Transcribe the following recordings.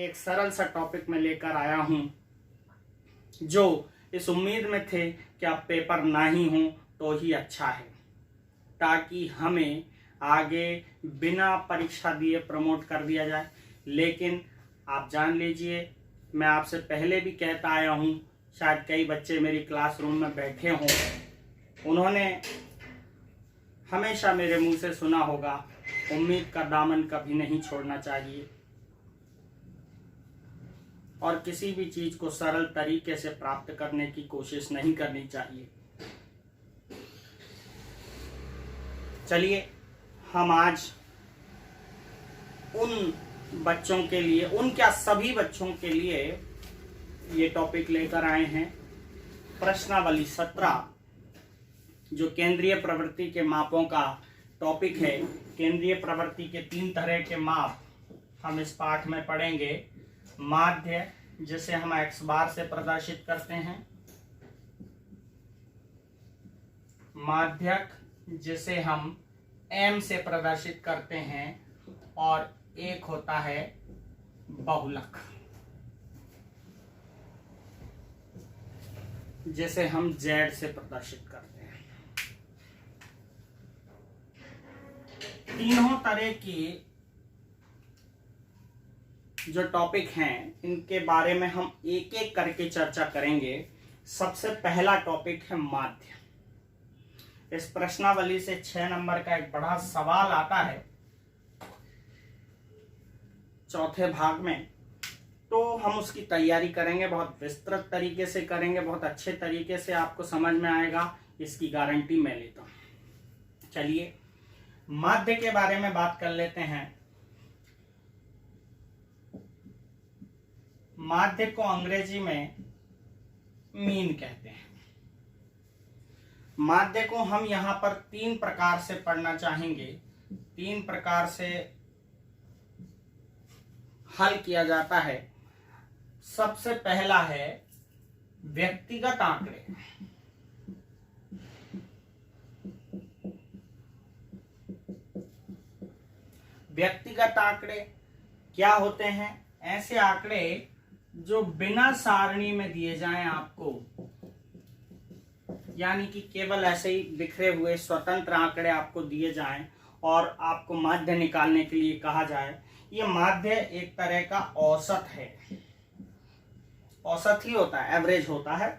एक सरल सा टॉपिक में लेकर आया हूं, जो इस उम्मीद में थे कि आप पेपर ना ही हो तो ही अच्छा है, ताकि हमें आगे बिना परीक्षा दिए प्रमोट कर दिया जाए। लेकिन आप जान लीजिए, मैं आपसे पहले भी कहता आया हूं, शायद कई बच्चे मेरी क्लासरूम में बैठे हों, उन्होंने हमेशा मेरे मुंह से सुना होगा, उम्मीद का दामन कभी नहीं छोड़ना चाहिए और किसी भी चीज को सरल तरीके से प्राप्त करने की कोशिश नहीं करनी चाहिए। चलिए हम आज उन बच्चों के लिए, उन क्या सभी बच्चों के लिए ये टॉपिक लेकर आए हैं, प्रश्नावली 17, जो केंद्रीय प्रवृत्ति के मापों का टॉपिक है। केंद्रीय प्रवृत्ति के 3 तरह के माप हम इस पाठ में पढ़ेंगे। माध्य, जिसे हम x बार से प्रदर्शित करते हैं, माध्यक, जिसे हम m से प्रदर्शित करते हैं, और एक होता है बहुलक, जिसे हम z से प्रदर्शित करते हैं। तीनों तरह की जो टॉपिक हैं, इनके बारे में हम एक एक करके चर्चा करेंगे। सबसे पहला टॉपिक है माध्य। इस प्रश्नावली से 6 नंबर का एक बड़ा सवाल आता है चौथे भाग में, तो हम उसकी तैयारी करेंगे, बहुत विस्तृत तरीके से करेंगे, बहुत अच्छे तरीके से आपको समझ में आएगा, इसकी गारंटी मैं लेता हूं। चलिए माध्य के बारे में बात कर लेते हैं। माध्य को अंग्रेजी में मीन कहते हैं। माध्य को हम यहां पर 3 प्रकार से पढ़ना चाहेंगे, 3 प्रकार से हल किया जाता है। सबसे पहला है व्यक्तिगत आंकड़े। व्यक्तिगत आंकड़े क्या होते हैं? ऐसे आंकड़े जो बिना सारणी में दिए जाएं आपको, यानी कि केवल ऐसे ही बिखरे हुए स्वतंत्र आंकड़े आपको दिए जाएं और आपको माध्य निकालने के लिए कहा जाए। ये माध्य एक तरह का औसत है, औसत ही होता है, एवरेज होता है।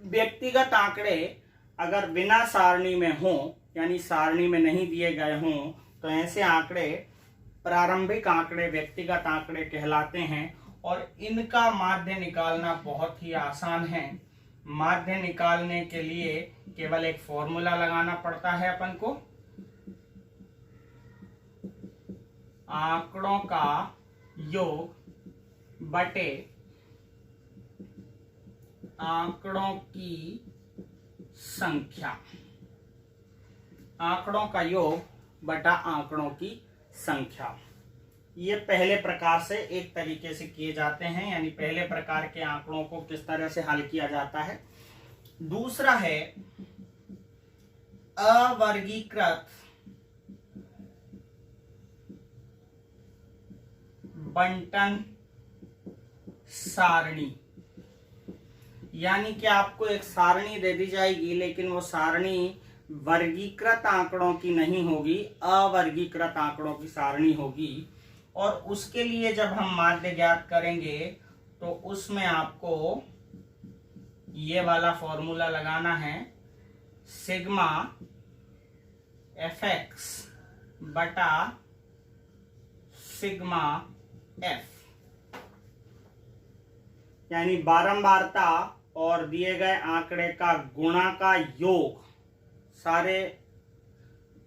व्यक्तिगत आंकड़े अगर बिना सारणी में हो, यानी सारणी में नहीं दिए गए हों, तो ऐसे आंकड़े प्रारंभिक आंकड़े, व्यक्तिगत आंकड़े कहलाते हैं और इनका माध्य निकालना बहुत ही आसान है। माध्य निकालने के लिए केवल एक फॉर्मूला लगाना पड़ता है अपन को, आंकड़ों का योग बटे आंकड़ों की संख्या। आंकड़ों का योग बटा आंकड़ों की संख्या। ये पहले प्रकार से एक तरीके से किए जाते हैं, यानी पहले प्रकार के आंकड़ों को किस तरह से हल किया जाता है। दूसरा है अवर्गीकृत बंटन सारणी, यानी कि आपको एक सारणी दे दी जाएगी, लेकिन वो सारणी वर्गीकृत आंकड़ों की नहीं होगी, अवर्गीकृत आंकड़ों की सारणी होगी। और उसके लिए जब हम माध्य ज्ञात करेंगे तो उसमें आपको ये वाला फॉर्मूला लगाना है, सिग्मा fx बटा सिग्मा f, यानी बारंबारता और दिए गए आंकड़े का गुणा का योग।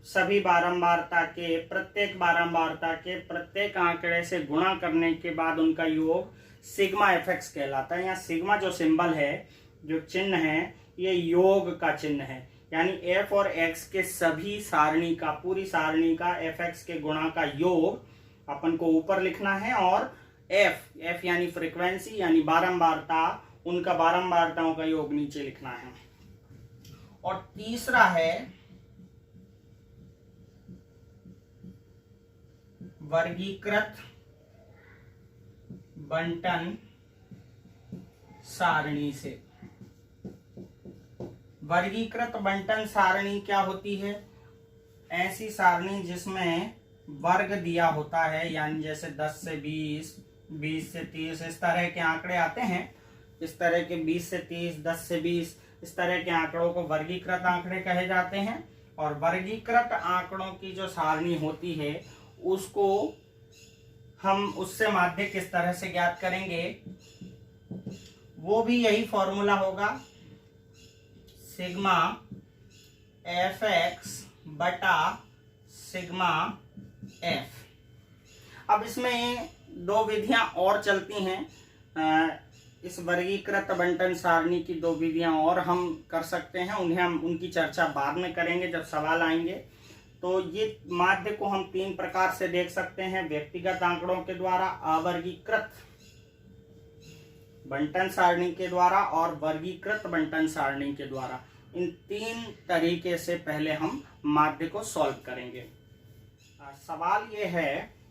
सभी बारंबारता के, प्रत्येक बारंबारता के प्रत्येक आंकड़े से गुणा करने के बाद उनका योग सिग्मा fx कहलाता है। यहाँ सिग्मा जो सिंबल है, जो चिन्ह है, ये योग का चिन्ह है, यानी f और x के सभी सारणी का, पूरी सारणी का fx के गुणा का योग अपन को ऊपर लिखना है, और f यानी फ्रीक्वेंसी, यानी बारंबारता, उनका बारंबारताओं का योग नीचे लिखना है। और तीसरा है वर्गीकृत बंटन सारणी से। वर्गीकृत बंटन सारणी क्या होती है? ऐसी सारणी जिसमें वर्ग दिया होता है, यानी जैसे 10 से 20, 20 से 30 इस तरह के आंकड़े आते हैं। इस तरह के 20 से 30, 10 से 20 इस तरह के आंकड़ों को वर्गीकृत आंकड़े कहे जाते हैं। और वर्गीकृत आंकड़ों की जो सारणी होती है उसको हम उससे माध्य किस तरह से ज्ञात करेंगे? वो भी यही फॉर्मूला होगा, सिग्मा fx बटा सिग्मा f। अब इसमें दो विधियां और चलती हैं। इस वर्गीकृत बंटन सारणी की दो विधियां और हम कर सकते हैं, उन्हें हम उनकी चर्चा बाद में करेंगे जब सवाल आएंगे। तो ये माध्य को हम तीन प्रकार से देख सकते हैं, व्यक्तिगत आंकड़ों के द्वारा, अवर्गीकृत बंटन सारणी के द्वारा और वर्गीकृत बंटन सारणी के द्वारा। इन तीन तरीके से पहले हम माध्य को सॉल्व करेंगे। सवाल ये है,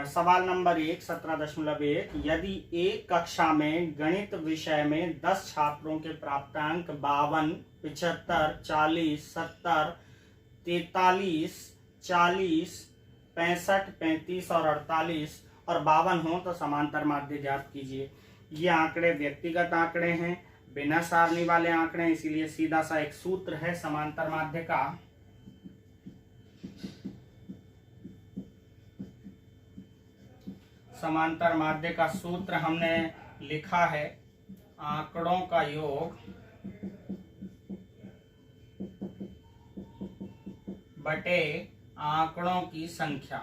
सवाल नंबर 1 17.1, यदि एक कक्षा में गणित विषय में 10 छात्रों के प्राप्तांक 52, 75, 40, 70, 43, 40, 65, 35 और 48 और 52 हो तो समांतर माध्य ज्ञात कीजिए। ये आंकड़े व्यक्तिगत आंकड़े हैं, बिना सारणी वाले आंकड़े, इसीलिए सीधा सा एक सूत्र है समांतर माध्य का। समांतर माध्य का सूत्र हमने लिखा है, आंकड़ों का योग बटे आंकड़ों की संख्या।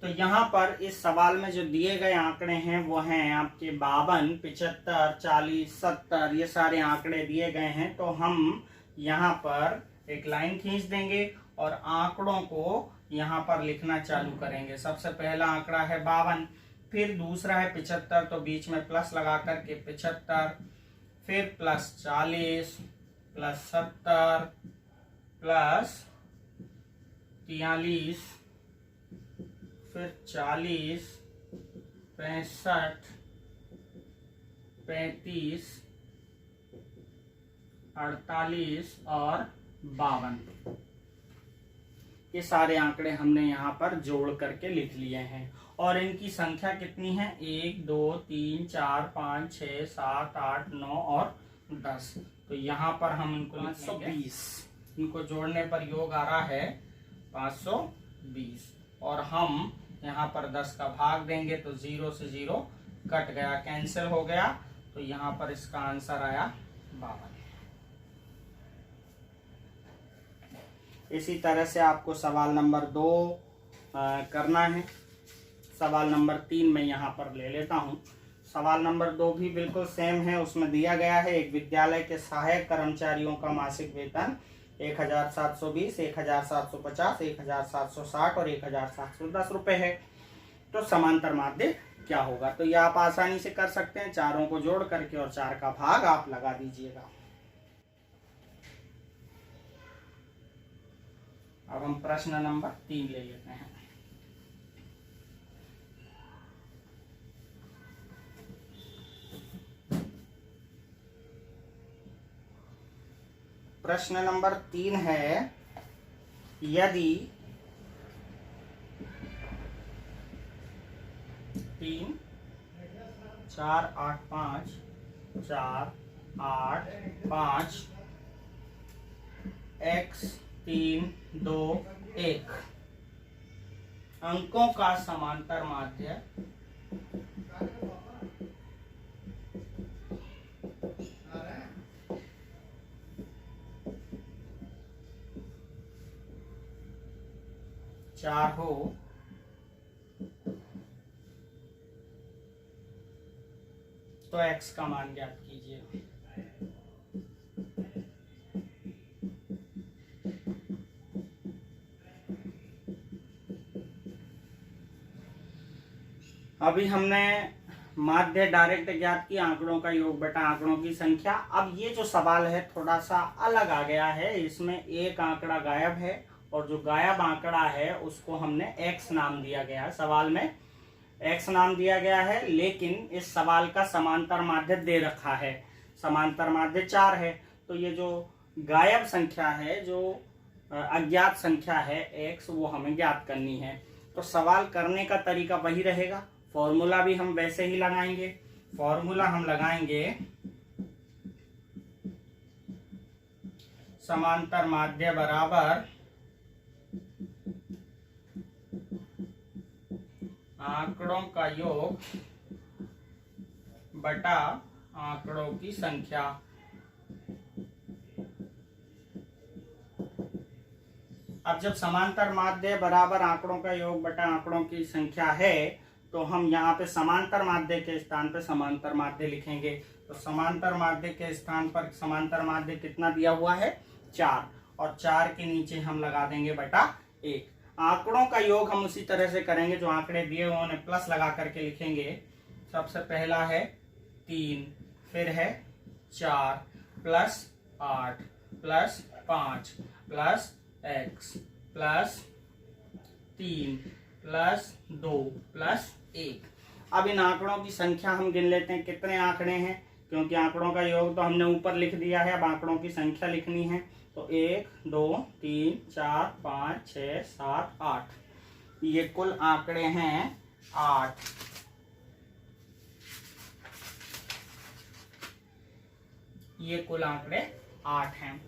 तो यहाँ पर इस सवाल में जो दिए गए आंकड़े हैं वो हैं आपके 52, 75, 40, 70, ये सारे आंकड़े दिए गए हैं। तो हम यहाँ पर एक लाइन खींच देंगे और आंकड़ों को यहाँ पर लिखना चालू करेंगे। सबसे पहला आंकड़ा है 52, फिर दूसरा है 75, तो बीच में प्लस लगा करके 75, फिर प्लस 40, प्लस 70, प्लस 43, फिर 40, 65, 35, 48 और 52। ये सारे आंकड़े हमने यहाँ पर जोड़ करके लिख लिए हैं। और इनकी संख्या कितनी है? 1, 2, 3, 4, 5, 6, 7, 8, 9 और 10। तो यहाँ पर हम इनको 520, इनको जोड़ने पर योग आ रहा है 520। और हम यहाँ पर 10 का भाग देंगे तो 0 से 0 कट गया, कैंसिल हो गया। तो यहाँ पर इसका आंसर आया 52। इसी तरह से आपको सवाल नंबर 2 करना है। सवाल नंबर 3 मैं यहाँ पर ले लेता हूँ। सवाल नंबर 2 भी बिल्कुल सेम है। उसमें दिया गया है एक विद्यालय के सहायक कर्मचारियों का मासिक वेतन 1720, 1750, 1760 और 1710 रुपए है। तो समांतर माध्य क्या होगा? तो ये आप आसानी से कर सकते हैं, चारों को जोड़ करके और 4 का भाग आप लगा दीजिएगा। अब हम प्रश्न नंबर 3 ले लेते हैं। प्रश्न नंबर 3 है, यदि 3, 4, 8, 5, 4, 8, 5, x 3, 2, 1 अंकों का समांतर माध्य चार हो तो x का मान ज्ञात कीजिए। अभी हमने माध्य डायरेक्ट ज्ञात किया, आंकड़ों का योग बटा आंकड़ों की संख्या। अब ये जो सवाल है थोड़ा सा अलग आ गया है, इसमें एक आंकड़ा गायब है और जो गायब आंकड़ा है उसको हमने x नाम दिया गया है। सवाल में x नाम दिया गया है, लेकिन इस सवाल का समांतर माध्य दे रखा है, समांतर माध्य 4 है। तो ये जो गायब संख्या है, जो अज्ञात संख्या है x, वो हमें ज्ञात करनी है। तो सवाल करने का तरीका वही रहेगा, फॉर्मूला भी हम वैसे ही लगाएंगे। फॉर्मूला हम लगाएंगे समांतर माध्य बराबर आंकड़ों का योग बटा आंकड़ों की संख्या। अब जब समांतर माध्य बराबर आंकड़ों का योग बटा आंकड़ों की संख्या है, तो हम यहाँ पे समांतर माध्य के स्थान पे समांतर माध्य लिखेंगे। तो समांतर माध्य के स्थान पर समांतर माध्य कितना दिया हुआ है, 4, और 4 के नीचे हम लगा देंगे बटा 1। आंकड़ों का योग हम उसी तरह से करेंगे, जो आंकड़े दिए हुए उन्हें प्लस लगा करके लिखेंगे। सबसे पहला है 3, फिर है 4 plus 8 plus 5 plus x plus 3 plus 2 plus 1। अब इन आंकड़ों की संख्या हम गिन लेते हैं, कितने आंकड़े हैं, क्योंकि आंकड़ों का योग तो हमने ऊपर लिख दिया है, अब आंकड़ों की संख्या लिखनी है। तो 1 2 3 4 5 6 7 8, ये कुल आंकड़े हैं 8। ये कुल आंकड़े 8 हैं।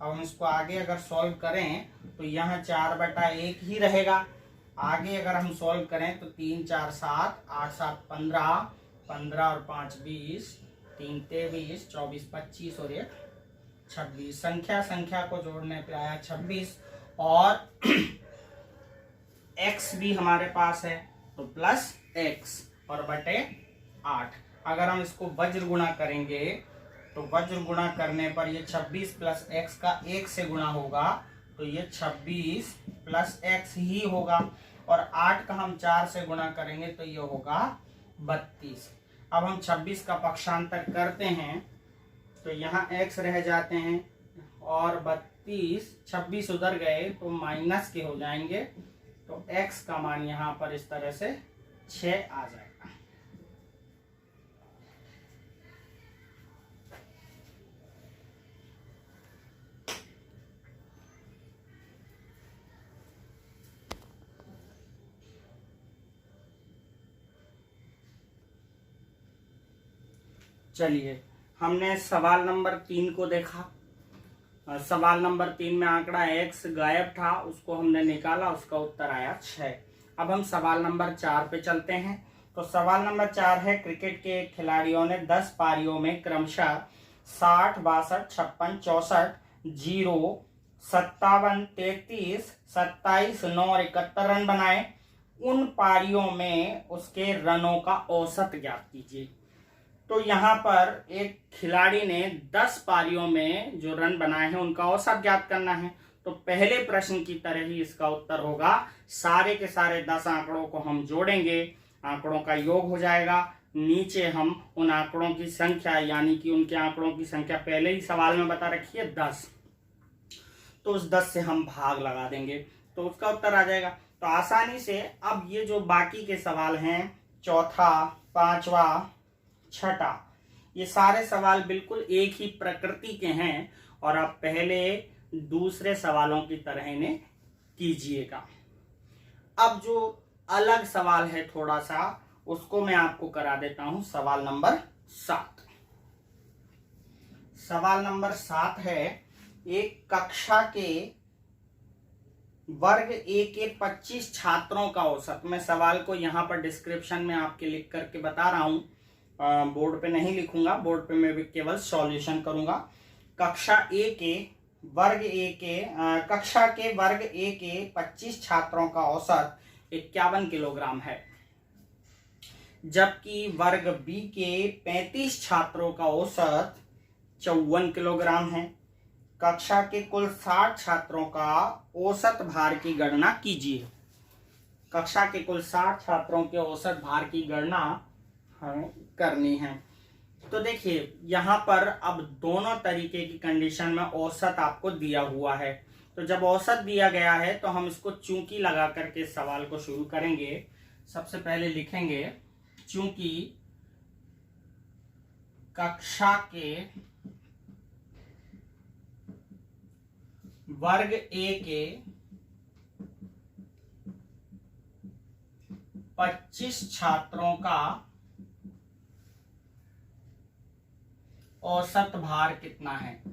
अब हम इसको आगे अगर सॉल्व करें तो यहाँ 4/1 ही रहेगा। आगे अगर हम सॉल्व करें तो 3 4 7, 8 7 15, 15 और 5 20, 3 23, 24 25 और 1 26। संख्या को जोड़ने पे आया 26, और x भी हमारे पास है तो प्लस x और बटे 8। अगर हम इसको वज्र गुणा करेंगे तो वज्र गुणा करने पर ये 26 प्लस x का 1 से गुणा होगा, तो ये 26 प्लस x ही होगा, और 8 का हम 4 से गुणा करेंगे तो ये होगा 32। अब हम 26 का पक्षांतर करते हैं तो यहाँ x रह जाते हैं, और 32 26 उधर गए तो माइनस के हो जाएंगे, तो x का मान यहाँ पर इस तरह से 6 आ जाएगा। चलिए, हमने सवाल नंबर 3 को देखा। सवाल नंबर 3 में आंकड़ा x गायब था, उसको हमने निकाला, उसका उत्तर आया 6। अब हम सवाल नंबर 4 पे चलते हैं। तो सवाल नंबर 4 है, क्रिकेट के खिलाड़ियों ने 10 पारियों में क्रमशः 60, 62, 56, 64, 0, 57, 33, 27, 9 और 71 रन बनाए। उन पारियों में उसके रनों का औसत ज्ञात कीजिए। तो यहाँ पर एक खिलाड़ी ने 10 पारियों में जो रन बनाए हैं उनका औसत ज्ञात करना है। तो पहले प्रश्न की तरह ही इसका उत्तर होगा, सारे के सारे 10 आंकड़ों को हम जोड़ेंगे, आंकड़ों का योग हो जाएगा, नीचे हम उन आंकड़ों की संख्या, यानी कि उनके आंकड़ों की संख्या पहले ही सवाल में बता रखी है 10, तो उस 10 से हम भाग लगा देंगे तो उसका उत्तर आ जाएगा। तो आसानी से अब ये जो बाकी के सवाल हैं, चौथा, पांचवा, छठा, ये सारे सवाल बिल्कुल एक ही प्रकृति के हैं, और आप पहले दूसरे सवालों की तरह इन्हें कीजिएगा। अब जो अलग सवाल है थोड़ा सा, उसको मैं आपको करा देता हूं। सवाल नंबर 7। सवाल नंबर 7 है, एक कक्षा के वर्ग ए के 25 छात्रों का औसत। मैं सवाल को यहाँ पर डिस्क्रिप्शन में आपके लिख करके बता रहा हूं, बोर्ड पे नहीं लिखूंगा, बोर्ड पे मैं भी केवल सॉल्यूशन करूंगा। कक्षा के वर्ग ए के 25 छात्रों का औसत 51 किलोग्राम है, जबकि वर्ग बी के 35 छात्रों का औसत 54 किलोग्राम है। कक्षा के कुल 60 छात्रों का औसत भार की गणना कीजिए। कक्षा के कुल 60 छात्रों के औसत भार की गणना हमें करनी है। तो देखिए, यहाँ पर अब दोनों तरीके की कंडीशन में औसत आपको दिया हुआ है। तो जब औसत दिया गया है तो हम इसको चूंकि लगा करके इस सवाल को शुरू करेंगे। सबसे पहले लिखेंगे चूंकि कक्षा के वर्ग ए के 25 छात्रों का औसत भार कितना है।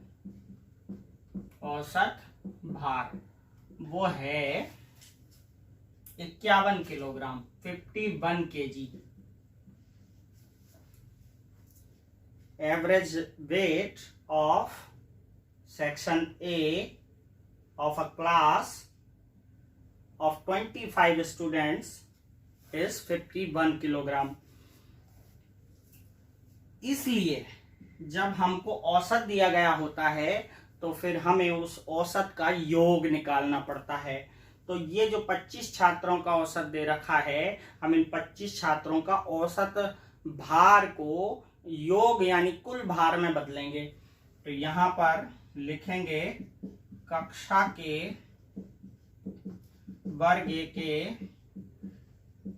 औसत भार वो है 51 kilogram, 51 kg। Average weight of section A of a class of 25 students is 51 kilogram. इसलिए जब हमको औसत दिया गया होता है तो फिर हमें उस औसत का योग निकालना पड़ता है। तो ये जो 25 छात्रों का औसत दे रखा है, हम इन 25 छात्रों का औसत भार को योग यानी कुल भार में बदलेंगे। तो यहां पर लिखेंगे कक्षा के वर्ग के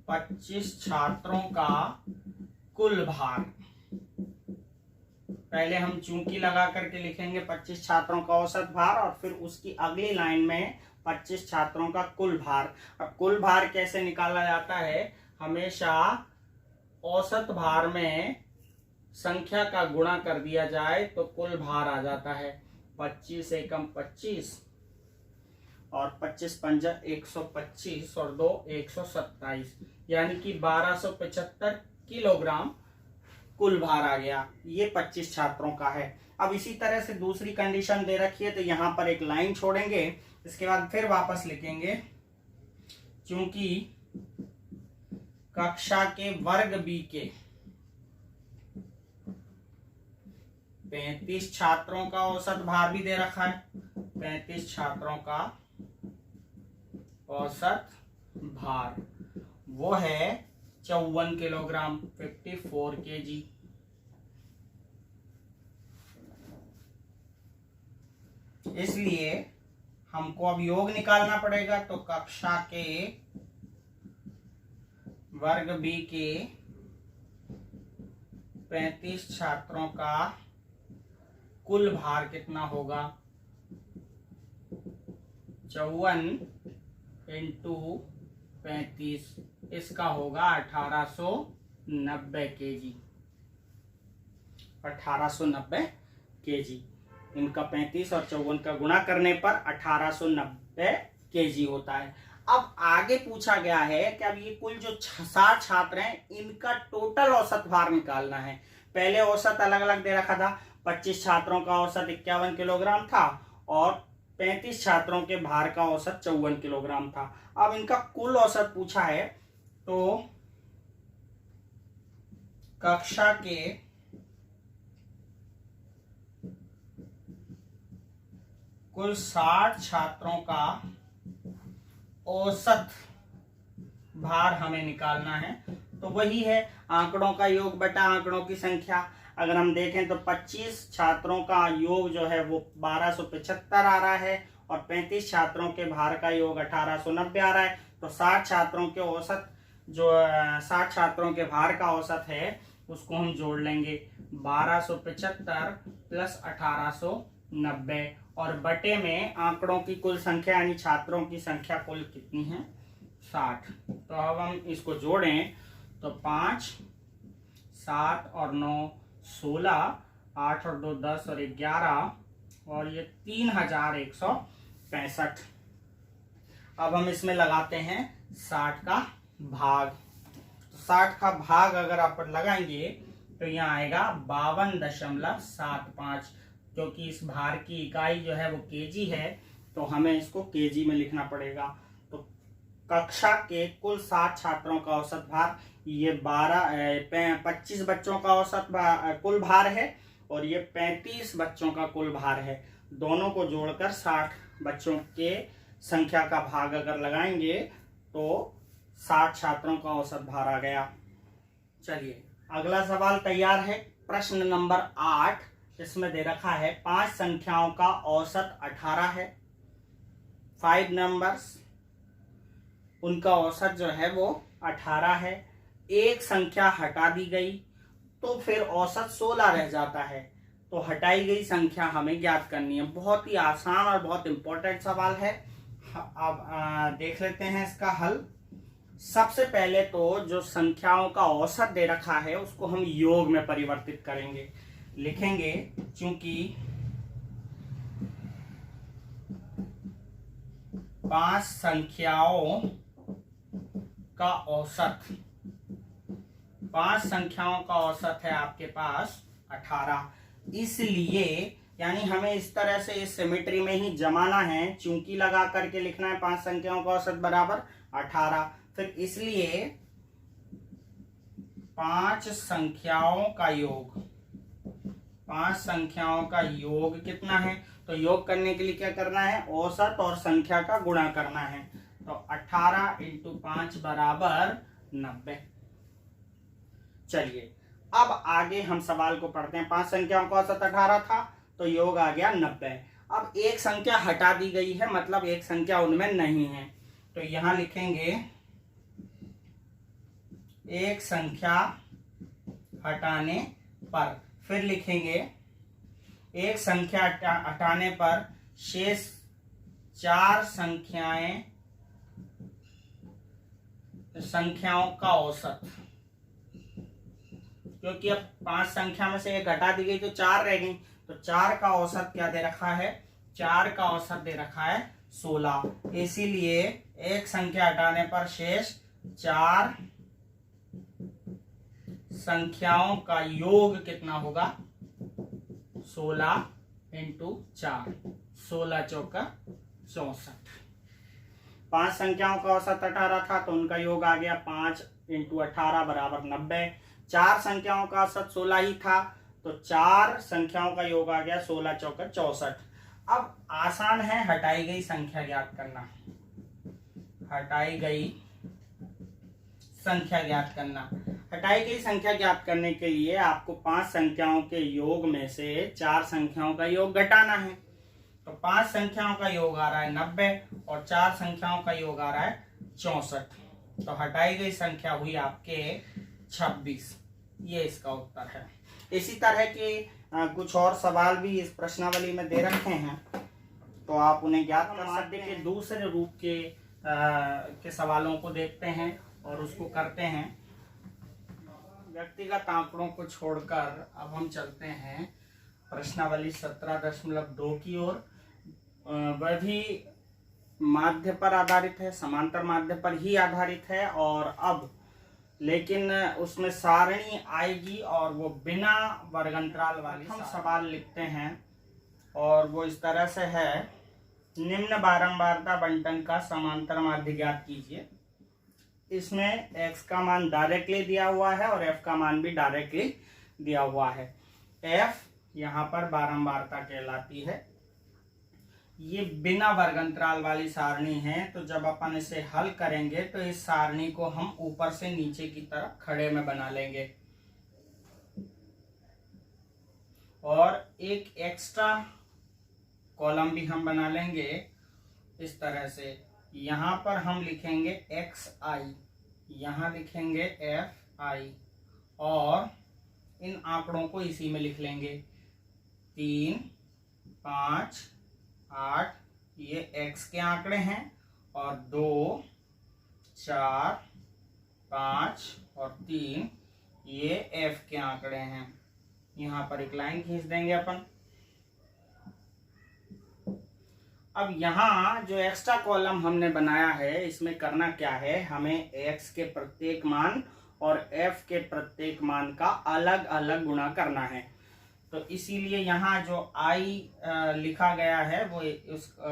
25 छात्रों का कुल भार। पहले हम चूंकि लगा करके लिखेंगे 25 छात्रों का औसत भार और फिर उसकी अगली लाइन में 25 छात्रों का कुल भार। अब कुल भार कैसे निकाला जाता है, हमेशा औसत भार में संख्या का गुणा कर दिया जाए तो कुल भार आ जाता है। 25 एकम 25 और 25 पंजा 125 और 2 127, यानी कि 1275 किलोग्राम कुल भार आ गया। ये 25 छात्रों का है। अब इसी तरह से दूसरी कंडीशन दे रखी है तो यहां पर एक लाइन छोड़ेंगे, इसके बाद फिर वापस लिखेंगे क्योंकि कक्षा के वर्ग बी के 35 छात्रों का औसत भार भी दे रखा है। 35 छात्रों का औसत भार वो है 54 किलोग्राम, 54 kg। इसलिए हमको अब योग निकालना पड़ेगा। तो कक्षा के वर्ग बी के 35 छात्रों का कुल भार कितना होगा। 54 इंटू 35, इसका होगा 1890 kg। 1890 kg। इनका 35 और 54 का गुणा करने पर 1890 kg होता है। अब आगे पूछा गया है कि अब ये कुल जो 60 छात्र हैं इनका टोटल औसत भार निकालना है। पहले औसत अलग अलग दे रखा था। 25 छात्रों का औसत 51 किलोग्राम था और 35 छात्रों के भार का औसत 54 किलोग्राम था। अब इनका कुल औसत पूछा है तो कक्षा के कुल 60 छात्रों का औसत भार हमें निकालना है। तो वही है आंकड़ों का योग बटा आंकड़ों की संख्या। अगर हम देखें तो 25 छात्रों का योग जो है वो 1275 आ रहा है और 35 छात्रों के भार का योग 1890 आ रहा है। तो 60 छात्रों के औसत जो 60 छात्रों के भार का औसत है उसको हम जोड़ लेंगे 1275 प्लस 1890 और बटे में आंकड़ों की कुल संख्या यानी छात्रों की संख्या कुल कितनी है 60। तो अब हम इसको जोड़ें तो 5 7 और 9 16, 8 और 2 10 और 11 और ये 3165। अब हम इसमें लगाते हैं 60 का भाग। तो 60 का भाग अगर आप लगाएंगे तो यहाँ आएगा 52.75, क्योंकि इस भार की इकाई जो है वो केजी है तो हमें इसको केजी में लिखना पड़ेगा। तो कक्षा के कुल 60 छात्रों का औसत भार ये 25 बच्चों का औसत कुल भार है और ये 35 बच्चों का कुल भार है। दोनों को जोड़कर 60 बच्चों के संख्या का भाग अगर लगाएंगे तो 60 छात्रों का औसत भार आ गया। चलिए अगला सवाल तैयार है। प्रश्न नंबर 8 इसमें दे रखा है 5 संख्याओं का औसत 18 है। 5 नंबर्स, उनका औसत जो है वो 18 है। एक संख्या हटा दी गई तो फिर औसत 16 रह जाता है। तो हटाई गई संख्या हमें ज्ञात करनी है। बहुत ही आसान और बहुत इंपॉर्टेंट सवाल है। अब देख लेते हैं इसका हल। सबसे पहले तो जो संख्याओं का औसत दे रखा है उसको हम योग में परिवर्तित करेंगे। लिखेंगे चूंकि 5 संख्याओं का औसत, 5 संख्याओं का औसत है आपके पास 18, इसलिए यानी हमें इस तरह से इस सिमेट्री में ही जमाना है, चूंकि लगा करके लिखना है 5 संख्याओं का औसत बराबर 18। फिर इसलिए 5 संख्याओं का योग, 5 संख्याओं का योग कितना है? तो योग करने के लिए क्या करना है? औसत और संख्या का गुणा करना है। तो 18 × 5 बराबर 90। चलिए अब आगे हम सवाल को पढ़ते हैं। 5 संख्याओं का औसत 18 था तो योग आ गया 90। अब एक संख्या हटा दी गई है, मतलब एक संख्या उनमें नहीं है। तो यहां लिखेंगे एक संख्या हटाने पर, फिर लिखेंगे एक संख्या हटाने पर शेष 4 संख्याओं का औसत, क्योंकि अब 5 संख्या में से एक घटा दी गई तो 4 रह गई। तो 4 का औसत क्या दे रखा है? 4 का औसत दे रखा है 16। इसीलिए एक संख्या हटाने पर शेष 4 संख्याओं का योग कितना होगा? 16 × 4, 16 चौका 64। 5 संख्याओं का औसत 18 था तो उनका योग आ गया 5 × 18 बराबर 90। 4 संख्याओं का औसत 16 ही था तो 4 संख्याओं का योग आ गया 16 चौका 64। अब आसान है हटाई गई संख्या ज्ञात करना। हटाई गई संख्या ज्ञात करना। हटाई गई संख्या ज्ञात करने के लिए आपको 5 संख्याओं के योग में से 4 संख्याओं का योग घटाना है। तो 5 संख्याओं का योग आ रहा है 90 और 4 संख्याओं का योग आ रहा है 64। तो हटाई गई संख्या हुई आपके 26। ये इसका उत्तर है। इसी तरह के कुछ और सवाल भी इस प्रश्नावली में दे रखे हैं, तो आप उन्हें ज्ञात कर सकते हैं। दूसरे रूप के सवालों को देखते हैं और उसको करते हैं। व्यक्तिगत आंकड़ों को छोड़कर अब हम चलते हैं प्रश्नावली 17.2 की ओर। वह भी माध्य पर आधारित है, समांतर माध्य पर ही आधारित है। और अब लेकिन उसमें सारणी आएगी और वो बिना वर्गंतराल वाली। हम सवाल लिखते हैं और वो इस तरह से है, निम्न बारंबारता बंटन का समांतर माध्य ज्ञात कीजिए। इसमें x का मान डायरेक्टली दिया हुआ है और f का मान भी डायरेक्टली दिया हुआ है। f यहाँ पर बारंबारता कहलाती है। ये बिना वर्गंतराल वाली सारणी है, तो जब अपन इसे हल करेंगे तो इस सारणी को हम ऊपर से नीचे की तरफ खड़े में बना लेंगे और एक एक्स्ट्रा कॉलम भी हम बना लेंगे इस तरह से। यहाँ पर हम लिखेंगे xi, यहाँ लिखेंगे fi और इन आंकड़ों को इसी में लिख लेंगे। 3, 5, 8 ये x के आंकड़े हैं और 2, 4, 5 और 3 ये f के आंकड़े हैं। यहाँ पर एक लाइन खींच देंगे अपन। अब यहाँ जो एक्स्ट्रा कॉलम हमने बनाया है इसमें करना क्या है, हमें x के प्रत्येक मान और f के प्रत्येक मान का अलग अलग गुणा करना है। तो इसीलिए यहाँ जो i लिखा गया है वो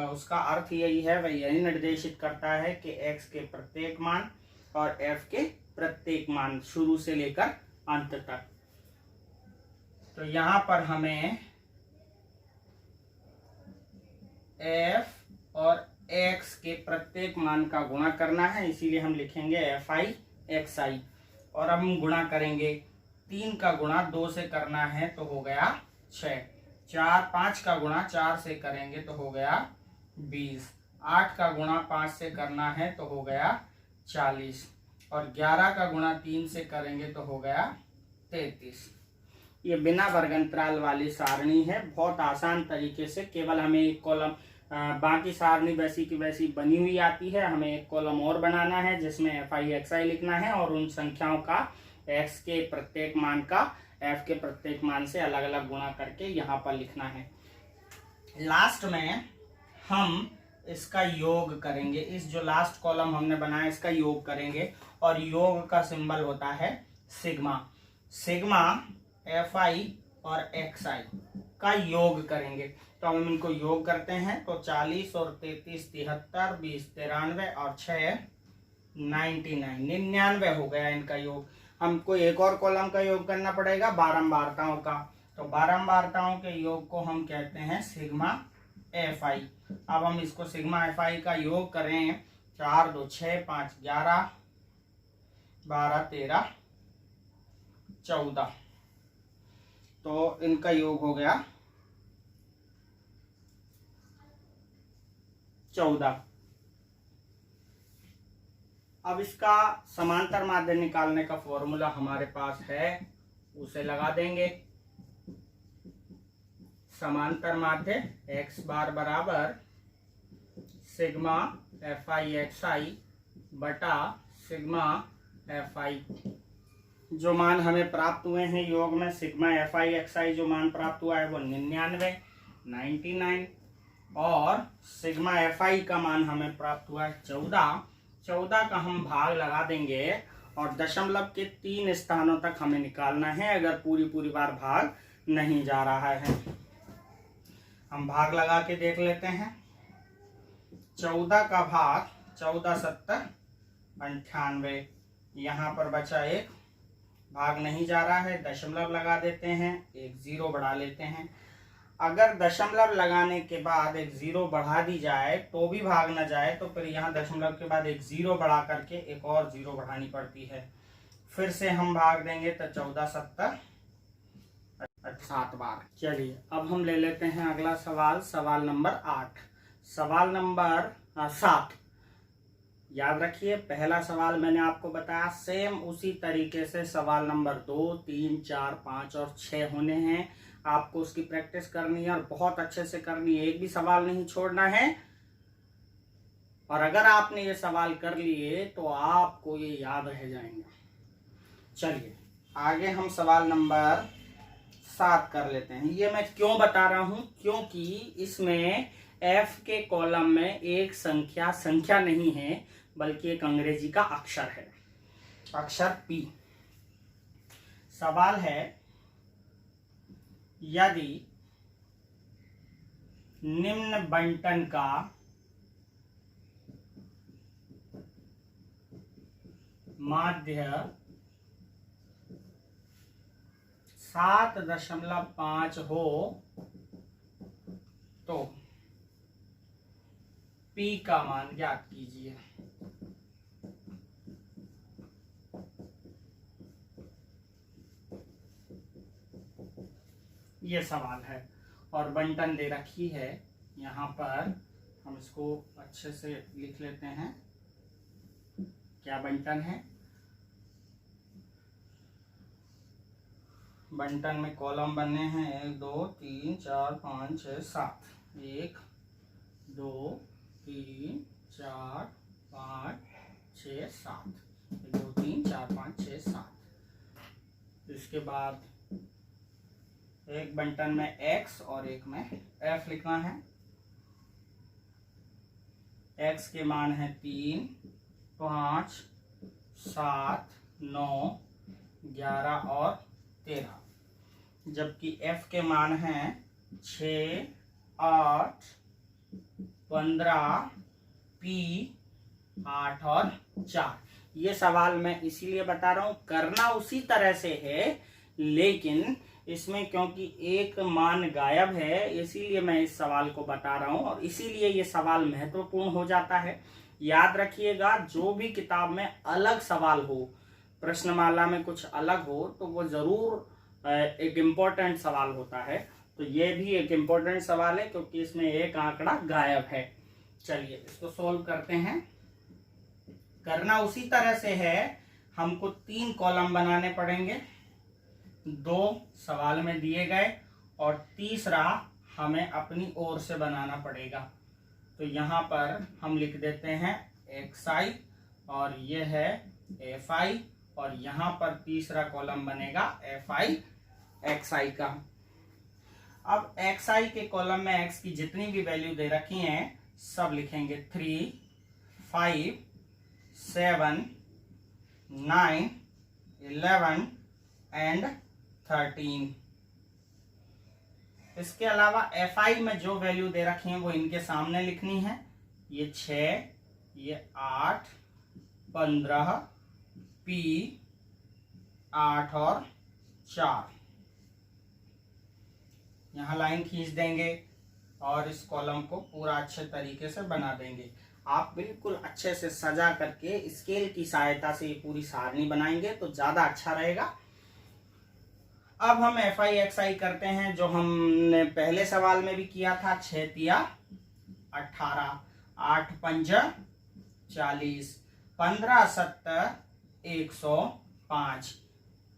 उसका अर्थ यही है, वह यही निर्देशित करता है कि x के प्रत्येक मान और f के प्रत्येक मान शुरू से लेकर अंत तक। तो यहाँ पर हमें f और x के प्रत्येक मान का गुणा करना है, इसीलिए हम लिखेंगे fi xi। और अब हम गुणा करेंगे, 3 का गुणा 2 से करना है तो हो गया 6, 5 का गुणा 4 से करेंगे तो हो गया 20। 8 का गुणा 5 से करना है तो हो गया 40, और 11 का गुणा 3 से करेंगे तो हो गया 33। ये बिना वर्ग अंतराल वाली सारणी है, बहुत आसान तरीके से, केवल हमें एक कॉलम, बाकी सारणी वैसी की वैसी बनी हुई आती है, हमें एक कॉलम और बनाना है जिसमें FI XI लिखना है और उन संख्याओं का x के प्रत्येक मान का f के प्रत्येक मान से अलग अलग गुणा करके यहाँ पर लिखना है। लास्ट में हम इसका योग करेंगे, इस जो लास्ट कॉलम हमने बनाया इसका योग करेंगे, और योग का सिंबल होता है सिग्मा। सिग्मा FI और XI का योग करेंगे, तो हम इनको योग करते हैं तो 40 और 33 73, 20 93 और 6 99 हो गया इनका योग। हमको एक और कॉलम का योग करना पड़ेगा बारंबारताओं का, तो बारंबारताओं के योग को हम कहते हैं सिग्मा FI। अब हम इसको सिग्मा FI का योग करें, 4 2 6 5 11 12 13 14, तो इनका योग हो गया 14। अब इसका समांतर माध्य निकालने का फॉर्मूला हमारे पास है, उसे लगा देंगे। समांतर माध्य x बार बराबर सिग्मा FI XI बटा सिग्मा FI। जो मान हमें प्राप्त हुए हैं योग में, सिग्मा FI XI जो मान प्राप्त हुआ है वो 99 और सिग्मा FI का मान हमें प्राप्त हुआ है 14 का हम भाग लगा देंगे और दशमलव के 3 स्थानों तक हमें निकालना है, अगर पूरी बार भाग नहीं जा रहा है। हम भाग लगा के देख लेते हैं। 14 का भाग 14 7 98, यहाँ पर बचा एक, भाग नहीं जा रहा है, दशमलव लगा देते हैं, एक 0 बढ़ा लेते हैं। अगर दशमलव लगाने के बाद एक 0 बढ़ा दी जाए तो भी भाग न जाए, तो फिर यहाँ दशमलव के बाद एक 0 बढ़ा करके एक और 0 बढ़ानी पड़ती है। फिर से हम भाग देंगे तो 14 7 7 बार। चलिए अब हम ले लेते हैं अगला सवाल, सवाल नंबर 8। सवाल नंबर 7 याद रखिए, पहला सवाल मैंने आपको बताया, सेम उसी तरीके से सवाल नंबर 2 3 4 5 और 6 होने हैं। आपको उसकी प्रैक्टिस करनी है और बहुत अच्छे से करनी है, एक भी सवाल नहीं छोड़ना है। और अगर आपने ये सवाल कर लिए तो आपको ये याद रह जाएंगे। चलिए आगे हम सवाल नंबर 7 कर लेते हैं। ये मैं क्यों बता रहा हूं, क्योंकि इसमें F के कॉलम में एक संख्या नहीं है, बल्कि एक अंग्रेजी का अक्षर है, अक्षर P। सवाल है, यदि निम्न बंटन का माध्य 7.5 हो तो P का मान ज्ञात कीजिए। ये सवाल है और बंटन दे रखी है, यहाँ पर हम इसको अच्छे से लिख लेते हैं। क्या बंटन है, बंटन में कॉलम बनने हैं 1 2 3 4 5 6 7, 1 2 3 4 5 6 7, 1 2 3 4 5 6 7। इसके बाद एक बंटन में x और एक में f लिखना है। x के मान है 3 5 7 9 11 और 13, जबकि f के मान हैं 6 8 15 p 8 और 4। ये सवाल मैं इसीलिए बता रहा हूं, करना उसी तरह से है, लेकिन इसमें क्योंकि एक मान गायब है इसीलिए मैं इस सवाल को बता रहा हूं और इसीलिए ये सवाल महत्वपूर्ण हो जाता है। याद रखिएगा, जो भी किताब में अलग सवाल हो, प्रश्नमाला में कुछ अलग हो, तो वो जरूर एक इम्पोर्टेंट सवाल होता है। तो ये भी एक इम्पोर्टेंट सवाल है क्योंकि इसमें एक आंकड़ा गायब है। चलिए इसको सोल्व करते हैं। करना उसी तरह से है, हमको 3 कॉलम बनाने पड़ेंगे, 2 सवाल में दिए गए और तीसरा हमें अपनी ओर से बनाना पड़ेगा। तो यहाँ पर हम लिख देते हैं xi और ये है fi और यहाँ पर तीसरा कॉलम बनेगा fi xi का। अब xi के कॉलम में x की जितनी भी वैल्यू दे रखी हैं सब लिखेंगे, 3, 5, 7, 9, 11 एंड 13। इसके अलावा fi में जो वैल्यू दे रखी है वो इनके सामने लिखनी है। ये 6, ये 8, 15, p 8 और 4। यहाँ लाइन खींच देंगे और इस कॉलम को पूरा अच्छे तरीके से बना देंगे। आप बिल्कुल अच्छे से सजा करके स्केल की सहायता से ये पूरी सारणी बनाएंगे तो ज्यादा अच्छा रहेगा। अब हम fi xi करते हैं जो हमने पहले सवाल में भी किया था। 6 तिया 18, 8 पंजा 40, 15 7 105।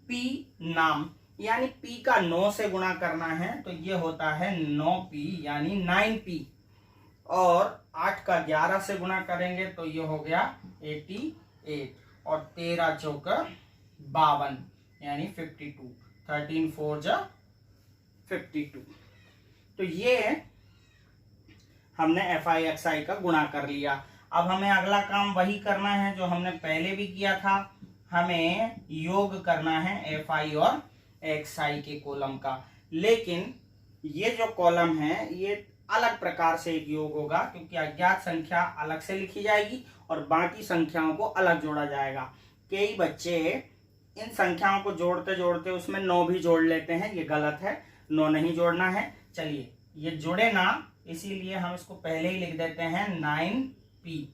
p नाम यानी p का 9 से गुणा करना है तो ये होता है 9p यानी 9p और 8 का 11 से गुणा करेंगे तो ये हो गया 88 और 13 चौक 52 यानी 52। 13 4 जा 52। तो ये हमने fi xi का गुणा कर लिया। अब हमें अगला काम वही करना है जो हमने पहले भी किया था, हमें योग करना है fi और xi के कॉलम का। लेकिन ये जो कॉलम है ये अलग प्रकार से एक योग होगा क्योंकि अज्ञात संख्या अलग से लिखी जाएगी और बाकी संख्याओं को अलग जोड़ा जाएगा। कई बच्चे इन संख्याओं को जोड़ते जोड़ते उसमें 9 भी जोड़ लेते हैं, ये गलत है, 9 नहीं जोड़ना है। चलिए ये जुड़े ना, इसीलिए हम इसको पहले ही लिख देते हैं 9p,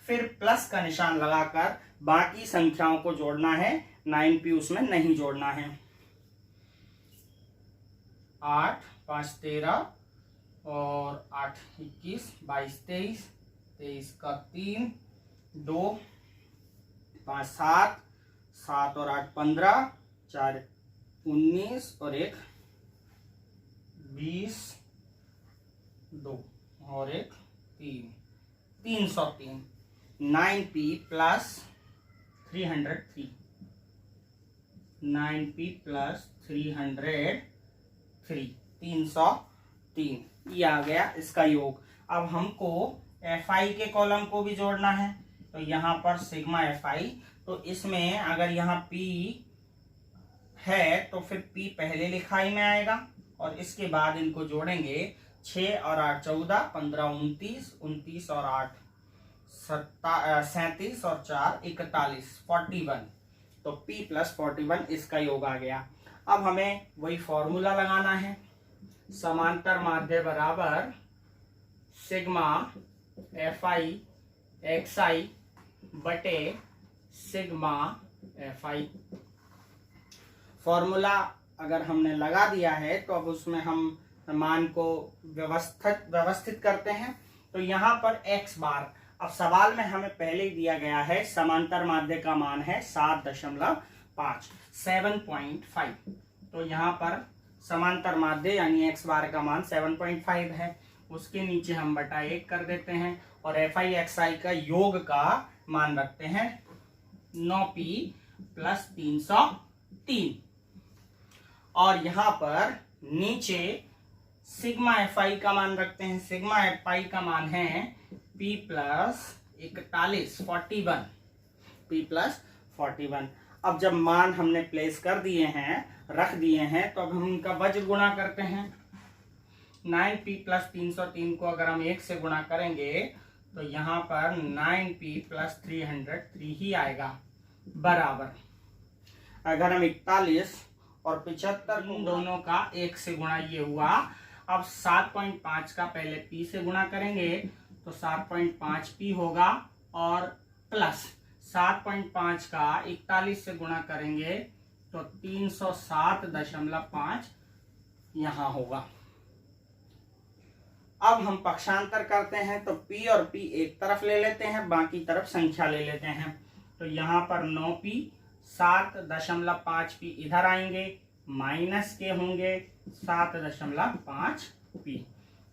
फिर प्लस का निशान लगाकर बाकी संख्याओं को जोड़ना है, 9p उसमें नहीं जोड़ना है। 8 5 13 और 8 21 22 23, 23 का 3, 2 5 7, 7 और 8 15, 4 19 और 1 20, 2 और 1 3, 303। 9p प्लस 303, 9p प्लस 303, 303 ये आ गया इसका योग। अब हमको fi के कॉलम को भी जोड़ना है तो यहाँ पर सिग्मा fi, तो इसमें अगर यहाँ p है तो फिर p पहले लिखाई में आएगा और इसके बाद इनको जोड़ेंगे। 6 और 8 14, 15 29, 29 और 8 37 और 4 41, 41। तो p प्लस 41 इसका योग आ गया। अब हमें वही फॉर्मूला लगाना है, समांतर माध्य बराबर सिग्मा fi xi बटे सिग्मा fi। फॉर्मूला अगर हमने लगा दिया है तो अब उसमें हम मान को व्यवस्थित करते हैं। तो यहाँ पर x बार, अब सवाल में हमें पहले ही दिया गया है समांतर माध्य का मान है 7.5 7.5। तो यहाँ पर समांतर माध्य यानी x बार का मान 7.5 है, उसके नीचे हम बटा 1 कर देते हैं और fi xi का योग का मान रखते हैं 9p प्लस 303 और यहाँ पर नीचे सिग्मा fi का मान रखते हैं। सिग्मा fi का मान है p प्लस 41 41, p प्लस 41। अब जब मान हमने प्लेस कर दिए हैं, रख दिए हैं, तो अब हम उनका वज्र गुणा करते हैं। 9p प्लस 303 को अगर हम 1 से गुणा करेंगे तो यहाँ पर 9p प्लस 303 ही आएगा बराबर। अगर हम 41 और 75 दोनों का 1 से गुणा ये हुआ। अब 7.5 का पहले p से गुणा करेंगे तो 7.5p होगा और प्लस 7.5 का 41 से गुणा करेंगे तो 307.5 यहाँ होगा। अब हम पक्षांतर करते हैं तो p और p एक तरफ ले लेते हैं, बाकी तरफ संख्या ले लेते हैं। तो यहाँ पर 9p 7.5p इधर आएंगे, माइनस के होंगे 7.5p।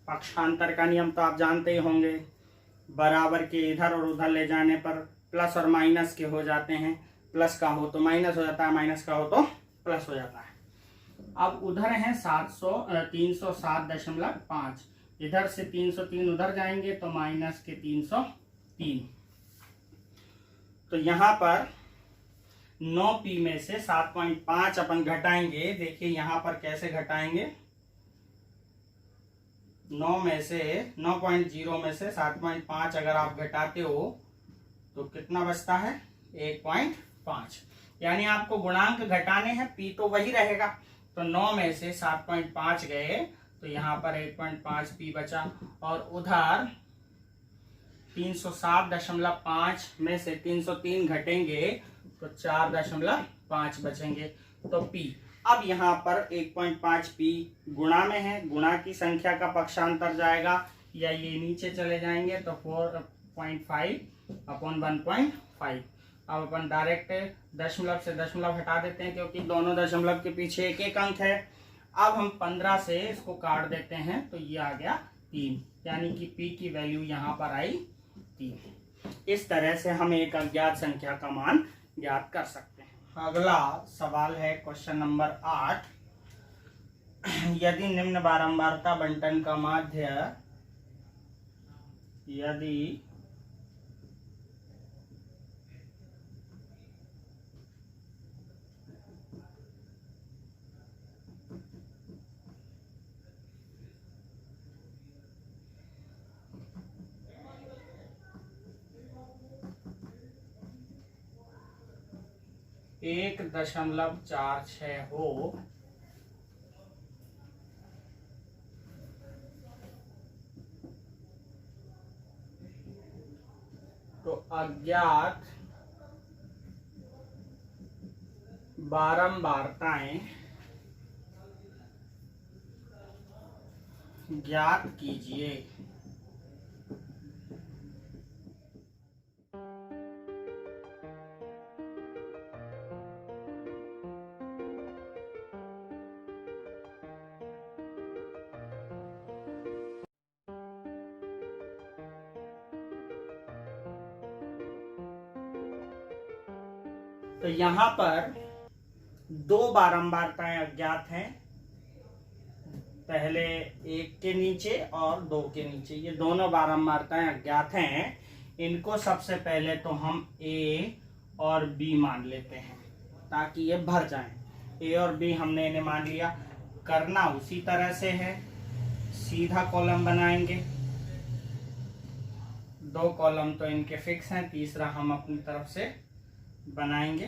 पक्षांतर का नियम तो आप जानते ही होंगे, बराबर के इधर और उधर ले जाने पर प्लस और माइनस के हो जाते हैं, प्लस का हो तो माइनस हो जाता है, माइनस का हो तो प्लस हो जाता है। अब उधर है 307.5, इधर से 303 उधर जाएंगे तो माइनस के 303। तो यहाँ पर 9p में से 7.5 अपन घटाएंगे। देखिए यहाँ पर कैसे घटाएंगे, 9 में से 9.0 में से 7.5 अगर आप घटाते हो तो कितना बचता है, 1.5। यानी आपको गुणांक घटाने हैं, p तो वही रहेगा। तो 9 में से 7.5 गए तो यहाँ पर 1.5p बचा, और उधर 307.5 में से 303 घटेंगे तो 4.5 बचेंगे, तो p। अब यहाँ पर 1.5p गुणा में है, गुणा की संख्या का पक्षांतर जाएगा, या ये नीचे चले जाएंगे तो 4.5/1.5। अब अपन डायरेक्ट दशमलव से दशमलव हटा देते हैं, क्योंकि दोनों दशमलव के पीछे एक एक अंक है। अब हम 15 से इसको काट देते हैं तो ये आ गया 3, यानी कि p की वैल्यू यहाँ पर आई 3। इस तरह से हम एक अज्ञात संख्या का मान ज्ञात कर सकते हैं। अगला सवाल है क्वेश्चन नंबर 8। यदि निम्न बारंबारता बंटन का माध्य यदि एक 1.46 हो तो अज्ञात बारंबारताएं ज्ञात कीजिए। तो यहां पर दो बारंबारताएं अज्ञात हैं, पहले 1 के नीचे और 2 के नीचे, ये दोनों बारंबारताएं अज्ञात हैं। इनको सबसे पहले तो हम a और b मान लेते हैं ताकि ये भर जाएं। a और b हमने इन्हें मान लिया। करना उसी तरह से है, सीधा कॉलम बनाएंगे, 2 कॉलम तो इनके फिक्स हैं, तीसरा हम अपनी तरफ से बनाएंगे।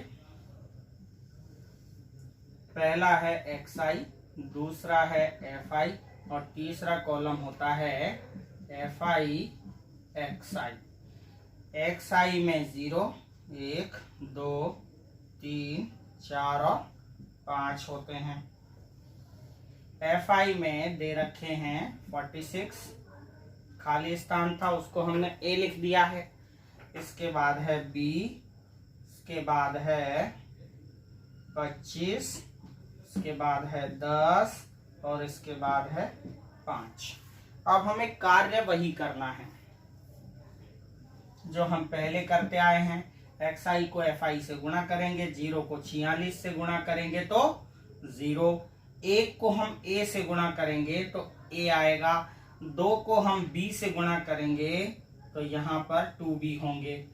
पहला है xi, दूसरा है fi और तीसरा कॉलम होता है fi xi। xi में 0, 1, 2, 3, 4 और 5 होते हैं। fi में दे रखे हैं 46, खाली स्थान था उसको हमने a लिख दिया है। इसके बाद है b, इसके बाद है 25, इसके बाद है 10 और इसके बाद है 5। अब हमें कार्य वही करना है जो हम पहले करते आए हैं। xi को fi से गुणा करेंगे, 0 को 46 से गुणा करेंगे तो 0, 1 को हम a से गुणा करेंगे तो a आएगा, 2 को हम b से गुणा करेंगे तो यहाँ पर 2b होंगे,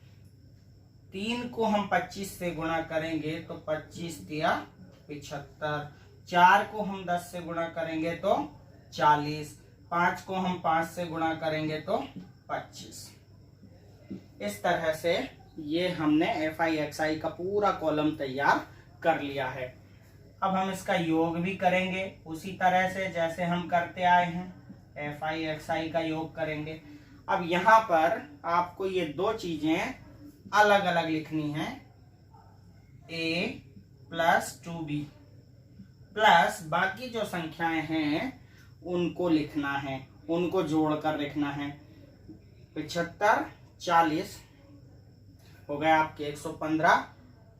3 को हम 25 से गुणा करेंगे तो 25 दिया 75, 4 को हम 10 से गुणा करेंगे तो 40, 5 को हम 5 से गुणा करेंगे तो 25। इस तरह से ये हमने fi xi का पूरा कॉलम तैयार कर लिया है। अब हम इसका योग भी करेंगे उसी तरह से जैसे हम करते आए हैं, fi xi का योग करेंगे। अब यहाँ पर आपको ये दो चीजें अलग अलग लिखनी है, a प्लस 2b प्लस बाकी जो संख्याएं हैं उनको लिखना है। उनको जोड़कर लिखना है। 75 40 हो गया आपके 115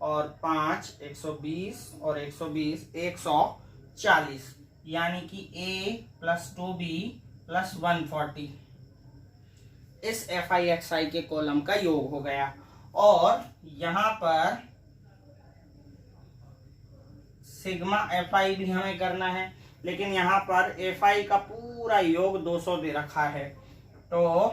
और 5 120 और 120 140, यानी कि a प्लस 2b प्लस 140 इस FI/XI के कॉलम का योग हो गया। और यहां पर सिग्मा FI भी हमें करना है, लेकिन यहाँ पर FI का पूरा योग 200 दे रखा है, तो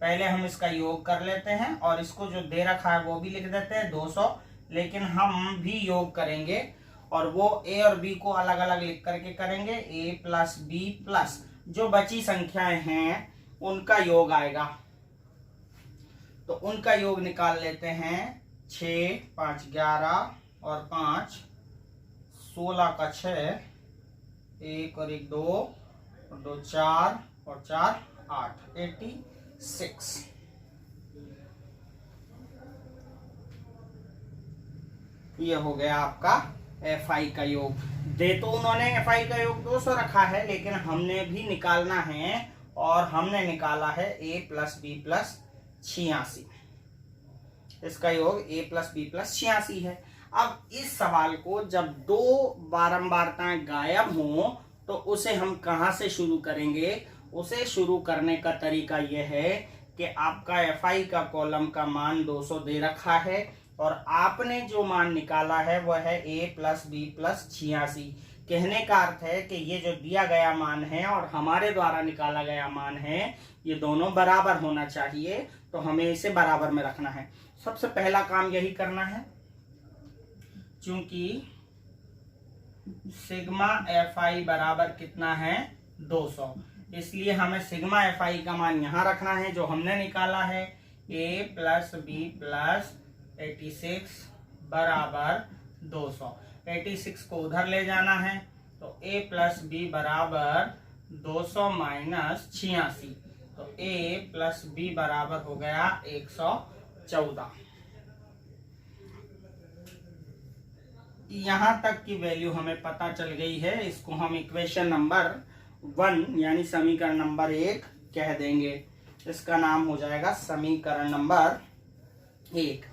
पहले हम इसका योग कर लेते हैं और इसको जो दे रखा है वो भी लिख देते हैं 200, लेकिन हम भी योग करेंगे और वो A और B को अलग अलग लिख करके करेंगे। A प्लस B प्लस जो बची संख्याएं हैं उनका योग आएगा, तो उनका योग निकाल लेते हैं। 6 5 11 और 5 16 का 6, 1 और 1 2 और 2 4 और 4 8 86। ये हो गया आपका FI का योग। दे तो उन्होंने FI का योग 200 रखा है, लेकिन हमने भी निकालना है और हमने निकाला है A प्लस B प्लस 86। इसका योग A प्लस B प्लस 86 है। अब इस सवाल को जब दो बारंबारताएं गायब हों तो उसे हम कहां से शुरू करेंगे? उसे शुरू करने का तरीका यह है कि आपका FI का कॉलम का मान 200 दे रखा है और आपने जो मान निकाला है वह है A प्लस B प्लस 86। कहने का अर्थ है कि ये जो दिया गया मान है और हमारे द्वारा निकाला गया मान है, ये दोनों बराबर होना चाहिए, तो हमें इसे बराबर में रखना है। सबसे पहला काम यही करना है, क्योंकि सिग्मा FI बराबर कितना है 200, इसलिए हमें सिग्मा FI का मान यहां रखना है जो हमने निकाला है। A प्लस B प्लस 86 बराबर 200। 86 को उधर ले जाना है, तो A प्लस B बराबर 200 माइनस 86, तो A प्लस B बराबर हो गया 114। यहां तक की वैल्यू हमें पता चल गई है। इसको हम इक्वेशन नंबर 1 यानी समीकरण नंबर 1 कह देंगे। इसका नाम हो जाएगा समीकरण नंबर 1।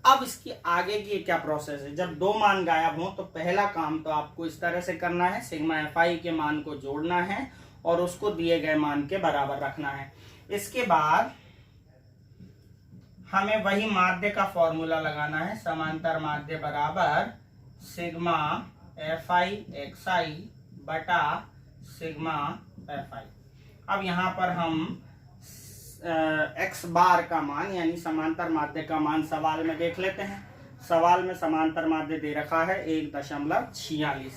अब इसकी आगे की क्या प्रोसेस है? जब दो मान गायब हों तो पहला काम तो आपको इस तरह से करना है, सिग्मा FI के मान को जोड़ना है और उसको दिए गए मान के बराबर रखना है। इसके बाद हमें वही माध्य का फॉर्मूला लगाना है, समांतर माध्य बराबर सिग्मा FI/XI बटा सिग्मा FI। अब यहाँ पर हम x बार का मान यानी समांतर माध्य का मान सवाल में देख लेते हैं। सवाल में समांतर माध्य दे रखा है 1.46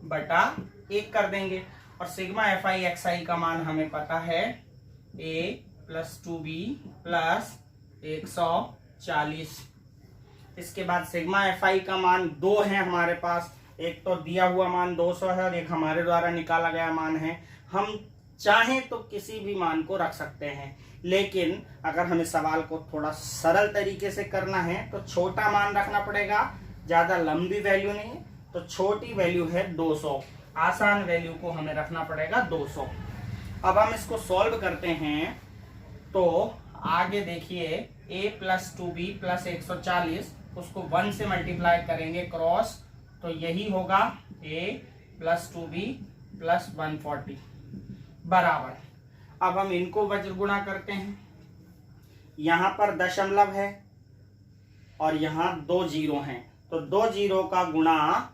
बटा 1 कर देंगे और सिग्मा FI/XI का मान हमें पता है A प्लस 2B प्लस 140। इसके बाद सिग्मा FI का मान 2 है हमारे पास, एक तो दिया हुआ मान 200 है और एक हमारे द्वारा निकाला गया मान है। हम चाहें तो किसी भी मान को रख सकते हैं, लेकिन अगर हमें सवाल को थोड़ा सरल तरीके से करना है तो छोटा मान रखना पड़ेगा, ज्यादा लंबी वैल्यू नहीं, तो छोटी वैल्यू है 200, आसान वैल्यू को हमें रखना पड़ेगा 200। अब हम इसको सॉल्व करते हैं तो आगे देखिए A प्लस 2B प्लस 140, उसको 1 से मल्टीप्लाई करेंगे क्रॉस, तो यही होगा A प्लस 2B प्लस 140 बराबर। अब हम इनको वज्र गुणा करते हैं, यहां पर दशमलव है और यहां 2 जीरो हैं, तो 2 जीरो का गुणा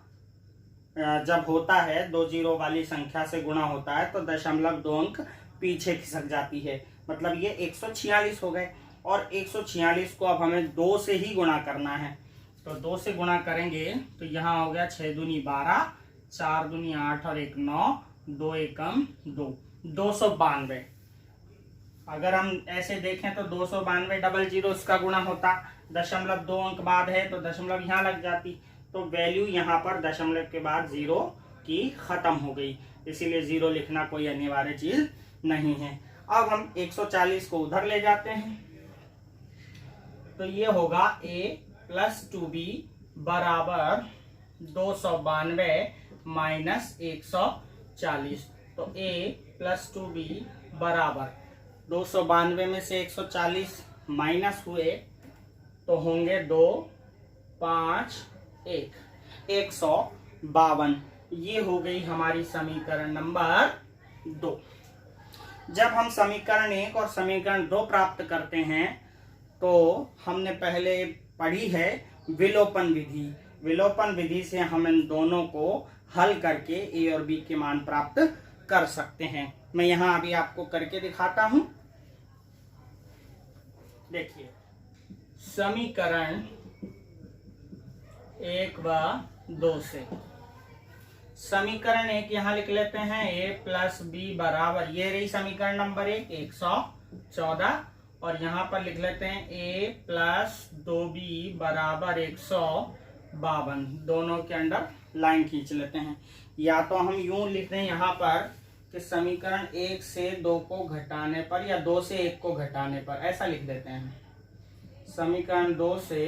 जब होता है, 2 जीरो वाली संख्या से गुणा होता है तो दशमलव 2 अंक पीछे खिसक जाती है, मतलब ये 146 हो गए। और 146 को अब हमें 2 से ही गुणा करना है, तो 2 से गुणा करेंगे तो यहाँ हो गया 6 दूनी 12, 4 दूनी 8 और 1 9, 2 एकम 2, 292। अगर हम ऐसे देखें तो 292 डबल जीरो इसका गुणा होता, दशमलव 2 अंक बाद है तो दशमलव यहाँ लग जाती, तो वैल्यू यहाँ पर दशमलव के बाद 0 की खत्म हो गई, इसीलिए 0 लिखना कोई अनिवार्य चीज नहीं है। अब हम 140 को उधर ले जाते हैं, तो ये होगा A प्लस 2B बराबर 292 माइनस 140। 40। तो a प्लस 2b बराबर 292 में से 140 माइनस हुए तो होंगे 2, 5, 1, 152। ये हो गई हमारी समीकरण नंबर 2। जब हम समीकरण 1 और समीकरण 2 प्राप्त करते हैं तो हमने पहले पढ़ी है विलोपन विधि। विलोपन विधि से हम इन दोनों को हल करके a और b के मान प्राप्त कर सकते हैं। मैं यहां अभी आपको करके दिखाता हूं। देखिए, समीकरण 1 व 2 से समीकरण 1 यहां लिख लेते हैं a प्लस बी बराबर, ये रही समीकरण नंबर 1, 114। और यहां पर लिख लेते हैं a प्लस 2b बराबर 152। दोनों के अंदर लाइन खींच लेते हैं। या तो हम यूं लिख दें यहाँ पर कि समीकरण 1 से 2 को घटाने पर या 2 से 1 को घटाने पर, ऐसा लिख देते हैं। समीकरण 2 से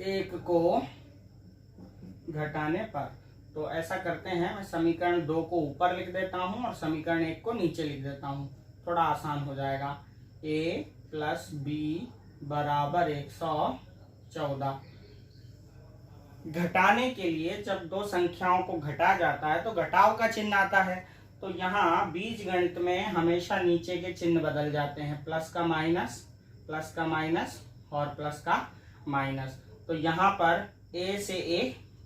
1 को घटाने पर, तो ऐसा करते हैं, मैं समीकरण 2 को ऊपर लिख देता हूं और समीकरण 1 को नीचे लिख देता हूं, थोड़ा आसान हो जाएगा। a प्लस बी बराबर 114। घटाने के लिए जब दो संख्याओं को घटा जाता है तो घटाव का चिन्ह आता है। तो यहाँ बीज गणित में हमेशा नीचे के चिन्ह बदल जाते हैं, प्लस का माइनस और प्लस का माइनस। तो यहाँ पर a से a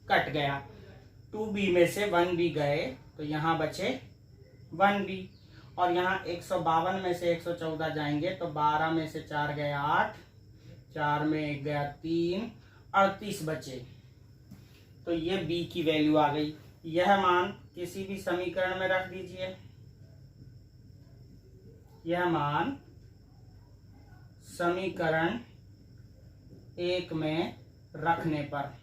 कट गया, 2b में से 1b गए तो यहाँ बचे 1b। और यहाँ 152 में से 114 जाएंगे तो 12 में से 4 गए 8, 4 में 1 गया 3, 38 बचे। तो ये b की वैल्यू आ गई। यह मान किसी भी समीकरण में रख दीजिए। यह मान समीकरण 1 में रखने पर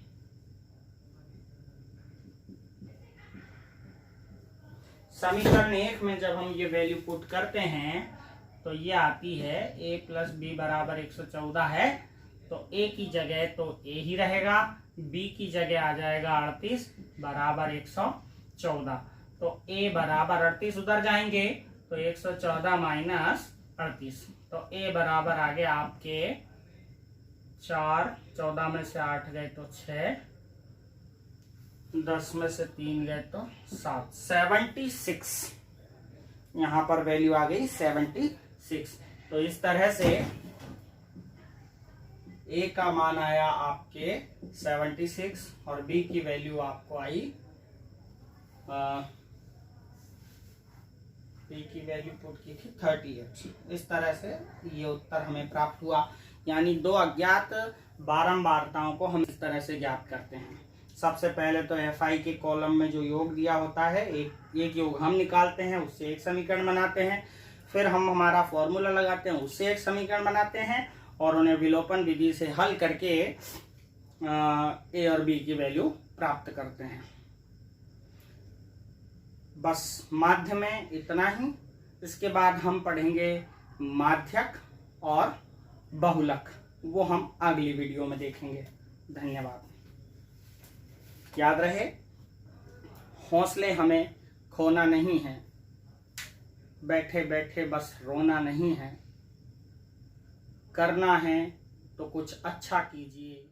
समीकरण 1 में जब हम ये वैल्यू पुट करते हैं तो ये आती है a प्लस बी बराबर 114 है, तो a की जगह तो a ही रहेगा, b की जगह आ जाएगा 38 बराबर 114। तो a बराबर 38 उधर जाएंगे तो 114 माइनस 38, तो a बराबर आ गया आपके 4, 14 में से 8 गए तो 6, 10 में से 3 गए तो 7, 76। यहां पर वैल्यू आ गई 76। तो इस तरह से a का मान आया आपके 76 और b की वैल्यू आपको आई, b की वैल्यू पुट की थी 38। इस तरह से ये उत्तर हमें प्राप्त हुआ। यानी दो अज्ञात बारंबारताओं को हम इस तरह से ज्ञात करते हैं। सबसे पहले तो fi के कॉलम में जो योग दिया होता है, एक योग हम निकालते हैं, उससे एक समीकरण बनाते हैं। फिर हम हमारा फॉर्मूला लगाते हैं, उससे एक समीकरण बनाते हैं और उन्हें विलोपन विधि से हल करके a और b की वैल्यू प्राप्त करते हैं। बस माध्य में इतना ही। इसके बाद हम पढ़ेंगे माध्यक और बहुलक, वो हम अगली वीडियो में देखेंगे। धन्यवाद। याद रहे, हौसले हमें खोना नहीं है, बैठे बैठे बस रोना नहीं है, करना है तो कुछ अच्छा कीजिए।